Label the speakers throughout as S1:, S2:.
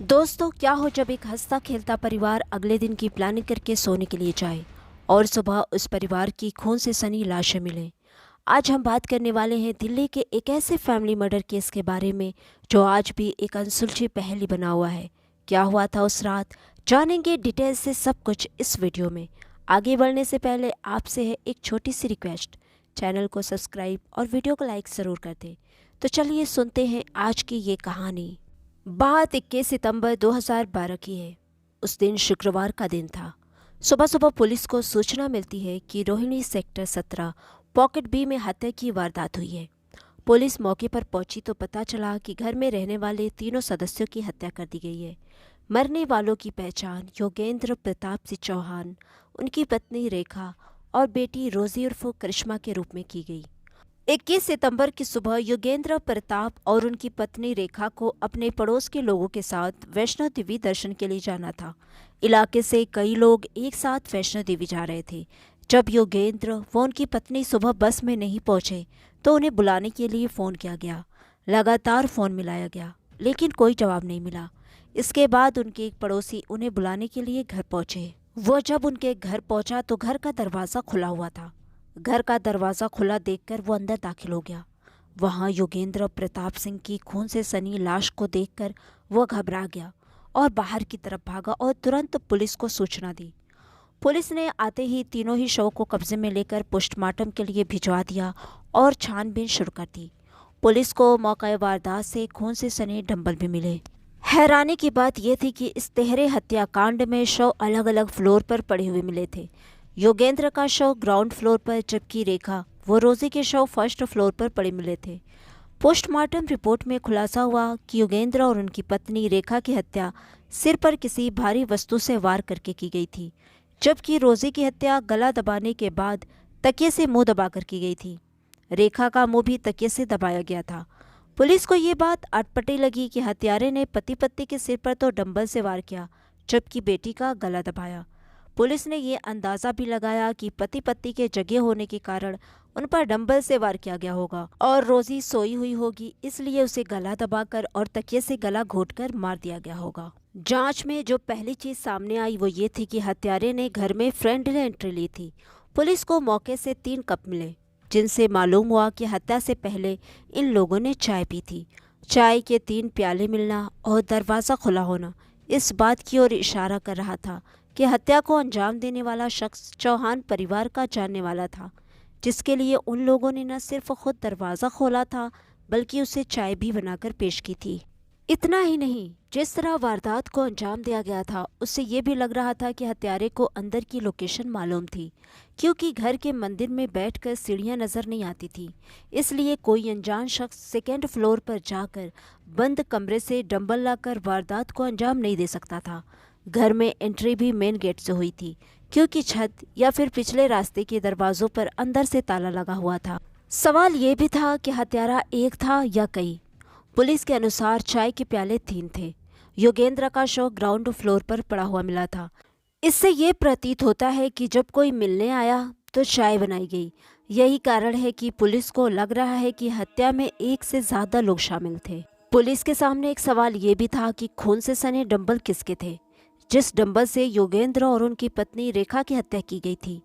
S1: दोस्तों, क्या हो जब एक हंसता खेलता परिवार अगले दिन की प्लानिंग करके सोने के लिए जाए और सुबह उस परिवार की खून से सनी लाशें मिलें। आज हम बात करने वाले हैं दिल्ली के एक ऐसे फैमिली मर्डर केस के बारे में जो आज भी एक अनसुलझी पहेली बना हुआ है। क्या हुआ था उस रात, जानेंगे डिटेल से सब कुछ इस वीडियो में। आगे बढ़ने से पहले आपसे है एक छोटी सी रिक्वेस्ट, चैनल को सब्सक्राइब और वीडियो को लाइक ज़रूर कर दें। तो चलिए सुनते हैं आज की ये कहानी। बात 21 सितंबर 2012 की है। उस दिन शुक्रवार का दिन था। सुबह सुबह पुलिस को सूचना मिलती है कि रोहिणी सेक्टर 17 पॉकेट बी में हत्या की वारदात हुई है। पुलिस मौके पर पहुंची तो पता चला कि घर में रहने वाले तीनों सदस्यों की हत्या कर दी गई है। मरने वालों की पहचान योगेंद्र प्रताप सिंह चौहान, उनकी पत्नी रेखा और बेटी रोजी उर्फ करिश्मा के रूप में की गई। 21 सितंबर की सुबह योगेंद्र प्रताप और उनकी पत्नी रेखा को अपने पड़ोस के लोगों के साथ वैष्णो देवी दर्शन के लिए जाना था। इलाके से कई लोग एक साथ वैष्णो देवी जा रहे थे। जब योगेंद्र व उनकी पत्नी सुबह बस में नहीं पहुंचे तो उन्हें बुलाने के लिए फ़ोन किया गया। लगातार फ़ोन मिलाया गया लेकिन कोई जवाब नहीं मिला। इसके बाद उनके एक पड़ोसी उन्हें बुलाने के लिए घर पहुंचे। वह जब उनके घर पहुंचा तो घर का दरवाज़ा खुला हुआ था। घर का दरवाज़ा खुला देखकर वो अंदर दाखिल हो गया। वहां योगेंद्र प्रताप सिंह की खून से सनी लाश को देखकर वह घबरा गया और बाहर की तरफ भागा और तुरंत पुलिस को सूचना दी। पुलिस ने आते ही तीनों ही शव को कब्जे में लेकर पोस्टमार्टम के लिए भिजवा दिया और छानबीन शुरू कर दी। पुलिस को मौके वारदात से खून से सने डंबल भी मिले। हैरानी की बात यह थी कि इस तिहरे हत्याकांड में शव अलग अलग फ्लोर पर पड़े हुए मिले थे। योगेंद्र का शव ग्राउंड फ्लोर पर जबकि रेखा व रोजी के शव फर्स्ट फ्लोर पर पड़े मिले थे। पोस्टमार्टम रिपोर्ट में खुलासा हुआ कि योगेंद्र और उनकी पत्नी रेखा की हत्या सिर पर किसी भारी वस्तु से वार करके की गई थी, जबकि रोजी की हत्या गला दबाने के बाद तकिए से मुंह दबाकर की गई थी। रेखा का मुंह भी तकिए से दबाया गया था। पुलिस को ये बात अटपटी लगी कि हत्यारे ने पति पत्नी के सिर पर तो डंबल से वार किया जबकि बेटी का गला दबाया। पुलिस ने ये अंदाज़ा भी लगाया कि पति पत्नी के जगह होने के कारण उन पर डंबल से वार किया गया होगा और रोजी सोई हुई होगी, इसलिए उसे गला दबाकर और तकिए से गला घोंटकर मार दिया गया होगा। जांच में जो पहली चीज सामने आई वो ये थी कि हत्यारे ने घर में फ्रेंडली एंट्री ली थी। पुलिस को मौके से 3 कप मिले जिनसे मालूम हुआ कि हत्या से पहले इन लोगों ने चाय पी थी। चाय के 3 प्याले मिलना और दरवाज़ा खुला होना इस बात की ओर इशारा कर रहा था कि हत्या को अंजाम देने वाला शख्स चौहान परिवार का जानने वाला था, जिसके लिए उन लोगों ने न सिर्फ खुद दरवाज़ा खोला था बल्कि उसे चाय भी बनाकर पेश की थी। इतना ही नहीं, जिस तरह वारदात को अंजाम दिया गया था उससे ये भी लग रहा था कि हत्यारे को अंदर की लोकेशन मालूम थी, क्योंकि घर के मंदिर में बैठकर सीढ़ियां नज़र नहीं आती थी। इसलिए कोई अनजान शख्स सेकेंड फ्लोर पर जाकर बंद कमरे से डंबल लाकर वारदात को अंजाम नहीं दे सकता था। घर में एंट्री भी मेन गेट से हुई थी, क्योंकि छत या फिर पिछले रास्ते के दरवाजों पर अंदर से ताला लगा हुआ था। सवाल ये भी था कि हत्यारा एक था या कई। पुलिस के अनुसार चाय के प्याले 3 थे। योगेंद्र का शव ग्राउंड फ्लोर पर पड़ा हुआ मिला था। इससे ये प्रतीत होता है कि जब कोई मिलने आया तो चाय बनाई गई। यही कारण है कि पुलिस को लग रहा है कि हत्या में एक से ज्यादा लोग शामिल थे। पुलिस के सामने एक सवाल ये भी था कि खून से सने डंबल किसके थे, जिस डंबल से योगेंद्र और उनकी पत्नी रेखा की हत्या की गई थी।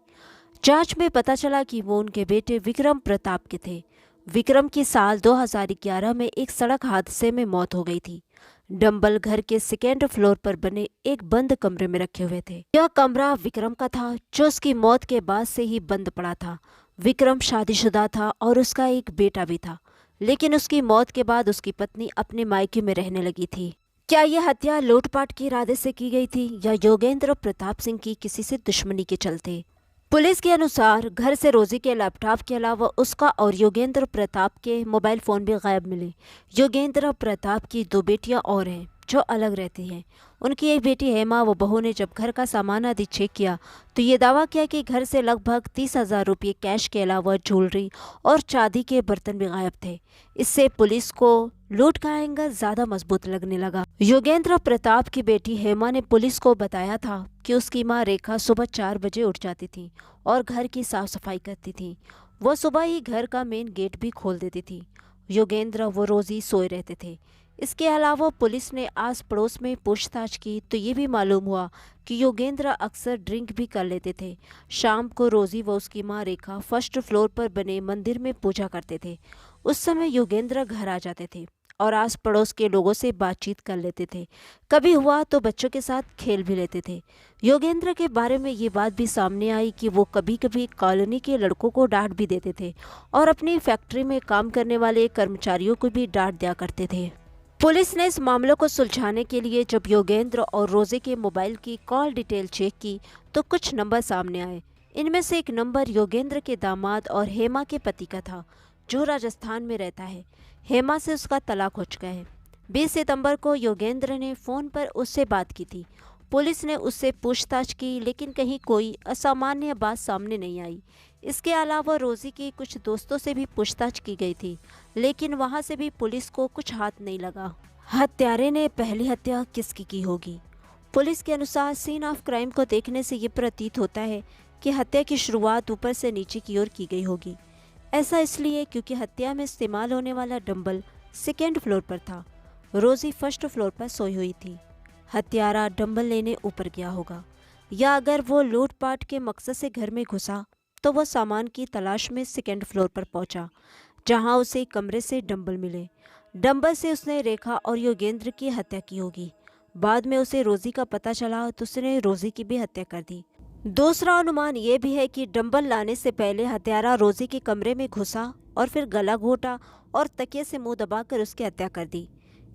S1: जांच में पता चला कि वो उनके बेटे विक्रम प्रताप के थे। विक्रम की साल 2011 में एक सड़क हादसे में मौत हो गई थी। डंबल घर के सेकेंड फ्लोर पर बने एक बंद कमरे में रखे हुए थे। यह कमरा विक्रम का था जो उसकी मौत के बाद से ही बंद पड़ा था। विक्रम शादीशुदा था और उसका एक बेटा भी था, लेकिन उसकी मौत के बाद उसकी पत्नी अपने मायके में रहने लगी थी। क्या यह हत्या लूटपाट के इरादे से की गई थी या योगेंद्र प्रताप सिंह की किसी से दुश्मनी के चलते? पुलिस के अनुसार घर से रोजी के लैपटॉप के अलावा उसका और योगेंद्र प्रताप के मोबाइल फ़ोन भी गायब मिले। योगेंद्र प्रताप की 2 बेटियां और हैं जो अलग रहती हैं। उनकी एक बेटी हेमा व बहू ने जब घर का सामान आदि चेक किया तो ये दावा किया कि घर से लगभग 30,000 रुपये कैश के अलावा ज्वेलरी और चांदी के बर्तन भी गायब थे। इससे पुलिस को लूट का एंगल ज्यादा मजबूत लगने लगा। योगेंद्र प्रताप की बेटी हेमा ने पुलिस को बताया था कि उसकी मां रेखा सुबह 4 बजे उठ जाती थी और घर की साफ सफाई करती थी। वह सुबह ही घर का मेन गेट भी खोल देती थी। योगेंद्र व रोजी सोए रहते थे। इसके अलावा पुलिस ने आस पड़ोस में पूछताछ की तो ये भी मालूम हुआ कि योगेंद्र अक्सर ड्रिंक भी कर लेते थे। शाम को रोजी व उसकी माँ रेखा फर्स्ट फ्लोर पर बने मंदिर में पूजा करते थे। उस समय योगेंद्र घर आ जाते थे और आस पड़ोस के लोगों से बातचीत कर लेते थे। कभी हुआ तो बच्चों के साथ खेल भी लेते थे। योगेंद्र के बारे में ये बात भी सामने आई कि वो कभी कभी कॉलोनी के लड़कों को डांट भी देते थे और अपनी फैक्ट्री में काम करने वाले कर्मचारियों को भी डांट दिया करते थे। पुलिस ने इस मामले को सुलझाने के लिए जब योगेंद्र और रोजे के मोबाइल की कॉल डिटेल चेक की तो कुछ नंबर सामने आए। इनमें से एक नंबर योगेंद्र के दामाद और हेमा के पति का था, जो राजस्थान में रहता है। हेमा से उसका तलाक हो चुका है। 20 सितंबर को योगेंद्र ने फ़ोन पर उससे बात की थी। पुलिस ने उससे पूछताछ की लेकिन कहीं कोई असामान्य बात सामने नहीं आई। इसके अलावा रोजी के कुछ दोस्तों से भी पूछताछ की गई थी, लेकिन वहां से भी पुलिस को कुछ हाथ नहीं लगा। हत्यारे ने पहली हत्या किसकी की होगी? पुलिस के अनुसार सीन ऑफ क्राइम को देखने से ये प्रतीत होता है कि हत्या की शुरुआत ऊपर से नीचे की ओर की गई होगी। ऐसा इसलिए क्योंकि हत्या में इस्तेमाल होने वाला डंबल सेकेंड फ्लोर पर था। रोजी फर्स्ट फ्लोर पर सोई हुई थी। हत्यारा डंबल लेने ऊपर गया होगा, या अगर वो लूटपाट के मकसद से घर में घुसा तो वह सामान की तलाश में सेकेंड फ्लोर पर पहुंचा, जहां उसे कमरे से डंबल मिले। डंबल से उसने रेखा और योगेंद्र की हत्या की होगी। बाद में उसे रोजी का पता चला तो उसने रोजी की भी हत्या कर दी। दूसरा अनुमान ये भी है कि डंबल लाने से पहले हत्यारा रोजी के कमरे में घुसा और फिर गला घोटा और तकिए से मुंह दबाकर उसकी हत्या कर दी।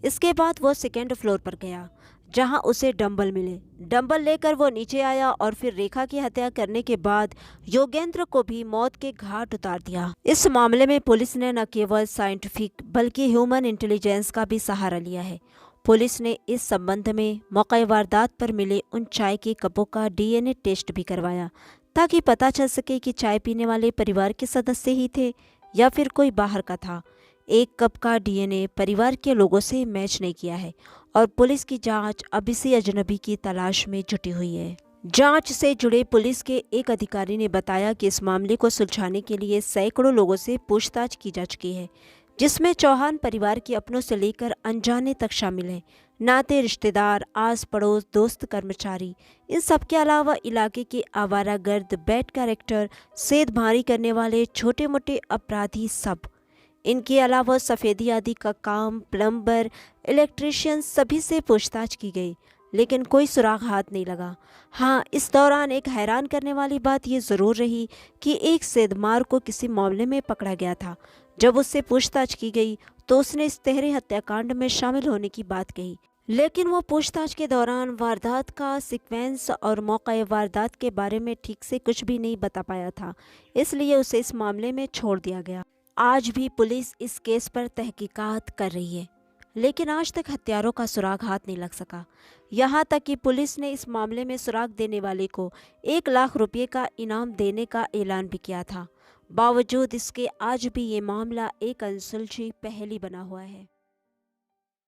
S1: इसके बाद वो सेकेंड फ्लोर पर गया, जहां उसे डंबल मिले। डंबल लेकर वो नीचे आया और फिर रेखा की हत्या करने के बाद योगेंद्र को भी मौत के घाट उतार दिया। इस मामले में पुलिस ने न केवल साइंटिफिक बल्कि ह्यूमन इंटेलिजेंस का भी सहारा लिया है। पुलिस ने इस संबंध में मौके वारदात पर मिले उन चाय के कपों का डीएनए टेस्ट भी करवाया, ताकि पता चल सके कि चाय पीने वाले परिवार के सदस्य ही थे या फिर कोई बाहर का था। एक कप का डीएनए परिवार के लोगों से मैच नहीं किया है और पुलिस की जांच अब इसी अजनबी की तलाश में जुटी हुई है। जांच से जुड़े पुलिस के एक अधिकारी ने बताया कि इस मामले को सुलझाने के लिए सैकड़ों लोगों से पूछताछ की जा चुकी है, जिसमें चौहान परिवार के अपनों से लेकर अनजाने तक शामिल हैं। नाते रिश्तेदार, आस पड़ोस, दोस्त, कर्मचारी, इन सब के अलावा इलाके के आवारागर्द, बैड कैरेक्टर, सेधमारी करने वाले छोटे मोटे अपराधी सब। इनके अलावा सफ़ेदी आदि का काम, प्लम्बर, इलेक्ट्रिशियन, सभी से पूछताछ की गई, लेकिन कोई सुराग हाथ नहीं लगा। हाँ, इस दौरान एक हैरान करने वाली बात ये ज़रूर रही कि एक सेधमार को किसी मामले में पकड़ा गया था। जब उससे पूछताछ की गई तो उसने इस तहरे हत्याकांड में शामिल होने की बात कही, लेकिन वो पूछताछ के दौरान वारदात का सीक्वेंस और मौका वारदात के बारे में ठीक से कुछ भी नहीं बता पाया था, इसलिए उसे इस मामले में छोड़ दिया गया। आज भी पुलिस इस केस पर तहकीकात कर रही है, लेकिन आज तक हत्यारों का सुराग हाथ नहीं लग सका। यहाँ तक कि पुलिस ने इस मामले में सुराग देने वाले को 1 लाख रुपये का इनाम देने का ऐलान भी किया था। बावजूद इसके आज भी ये मामला एक अनसुलझी पहेली बना हुआ है।